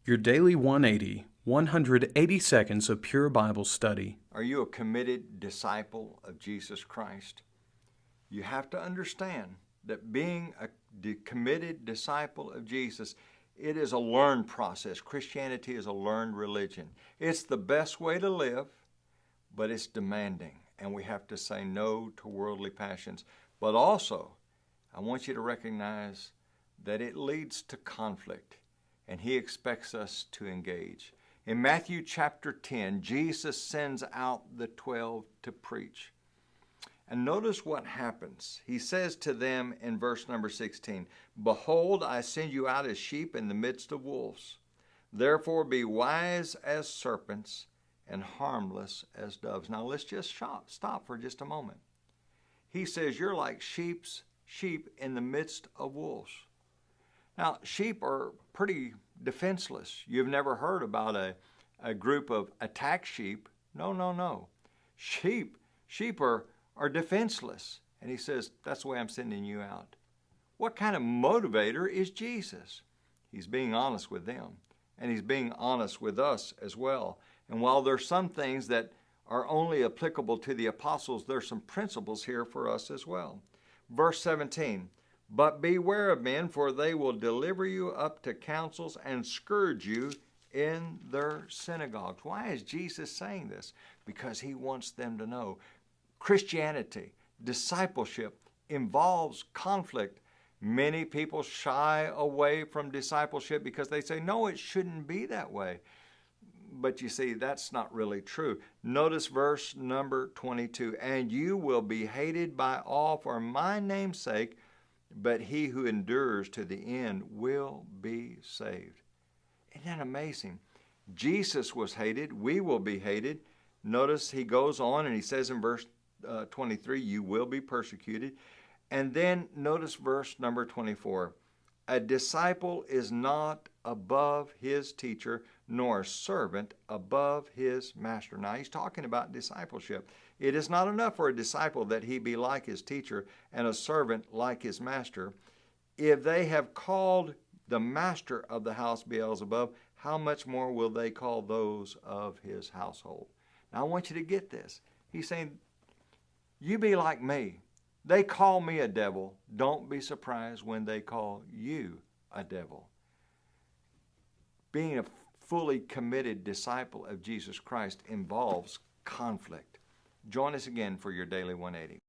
Your Daily 180, 180 seconds of pure Bible study. Are you a committed disciple of Jesus Christ? You have to understand that being a committed disciple of Jesus, it is a learned process. Christianity is a learned religion. It's the best way to live, but it's demanding, and we have to say no to worldly passions. But also, I want you to recognize that it leads to conflict, and He expects us to engage. In Matthew chapter 10, Jesus sends out the 12 to preach. And notice what happens. He says to them in verse number 16, "Behold, I send you out as sheep in the midst of wolves. Therefore be wise as serpents and harmless as doves." Now let's just stop for just a moment. He says you're like sheep in the midst of wolves. Now, sheep are pretty defenseless. You've never heard about a group of attack sheep. No. Sheep are defenseless. And He says, that's the way I'm sending you out. What kind of motivator is Jesus? He's being honest with them, and He's being honest with us as well. And while there's some things that are only applicable to the apostles, there's some principles here for us as well. Verse 17, "But beware of men, for they will deliver you up to councils and scourge you in their synagogues." Why is Jesus saying this? Because He wants them to know Christianity, discipleship, involves conflict. Many people shy away from discipleship because they say, no, it shouldn't be that way. But you see, that's not really true. Notice verse number 22, "And you will be hated by all for my name's sake, but he who endures to the end will be saved." Isn't that amazing? Jesus was hated. We will be hated. Notice He goes on and He says in verse 23, "You will be persecuted." And then notice verse number 24, "A disciple is not above his teacher, nor a servant above his master." Now He's talking about discipleship. It is not enough for a disciple that he be like his teacher and a servant like his master. If they have called the master of the house Beelzebub, how much more will they call those of his household? Now I want you to get this. He's saying, you be like me. They call me a devil. Don't be surprised when they call you a devil. Being a fully committed disciple of Jesus Christ involves conflict. Join us again for your Daily 180.